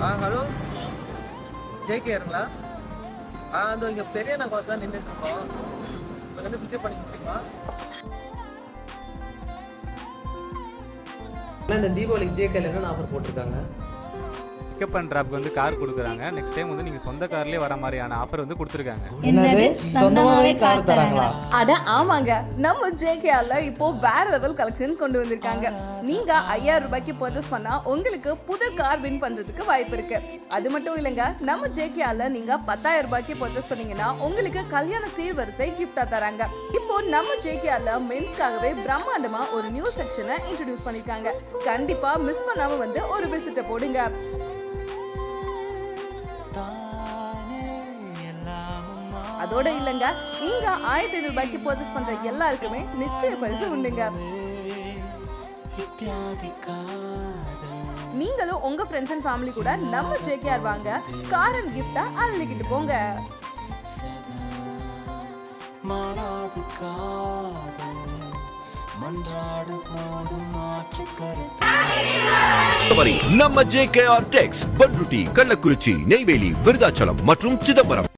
Hello ஜேகேருங்களா? அதோ இங்கே பெரிய நகரத்தில் தான் நின்றுட்டு இருக்கோம். வந்து பிக்கப் பண்ணிக்க முடியுமா? இந்த தீபாவளிக்கு ஜேகேல என்னென்ன ஆஃபர் போட்டிருக்காங்க? பிக்கப் அண்ட் ட்ராப்க்கு வந்து கார் கொடுக்குறாங்க. நெக்ஸ்ட் டைம் வந்து நீங்கள் சொந்த கார்லேயே வர மாதிரியான ஆஃபர் வந்து கொடுத்துருக்காங்க. என்னது சொந்தமாவே கார் தராங்களா? அட ஆமாங்க, நம்ம ஜேகேஆர்ல இப்போ வேற லெவல் கலெக்ஷன் கொண்டு வந்திருக்காங்க. நீங்க 5000 ரூபாய்க்கு பர்ச்சேஸ் பண்ணா உங்களுக்கு புது கார் வின் பண்றதுக்கு வாய்ப்பு இருக்கு. அது மட்டும் இல்லைங்க, நம்ம ஜேகேஆர்ல நீங்க 10000 ரூபாய்க்கு பர்ச்சேஸ் பண்ணீங்கன்னா உங்களுக்கு கல்யாண சீர்வரிசை கிஃப்டா தராங்க. இப்போ நம்ம ஜேகேஆர்ல மென்ஸ்க்காகவே பிரம்மாண்டமா ஒரு நியூ செக்ஷனை இன்ட்ரோடியூஸ் பண்ணிருக்காங்க. கண்டிப்பா மிஸ் பண்ணாம வந்து ஒரு விசிட்ட போடுங்க. அதோட இல்லங்க, இங்க 1500 ரூபாய்க்கு பர்ச்சேஸ் பண்ற எல்லாருக்குமே நிச்சய பரிசு உண்டுங்க. நீங்களும் உங்க ஃப்ரெண்ட்ஸ் அண்ட் ஃபேமிலி கூட நம்ம ஜேகேஆர் வாங்க, கார் அண்ட் கிஃப்டா அள்ளிக்கிட்டு போங்க. நம்ம JKR Text, பண்ருட்டி, கள்ளக்குறிச்சி, நெய்வேலி, விருதாச்சலம் மற்றும் சிதம்பரம்.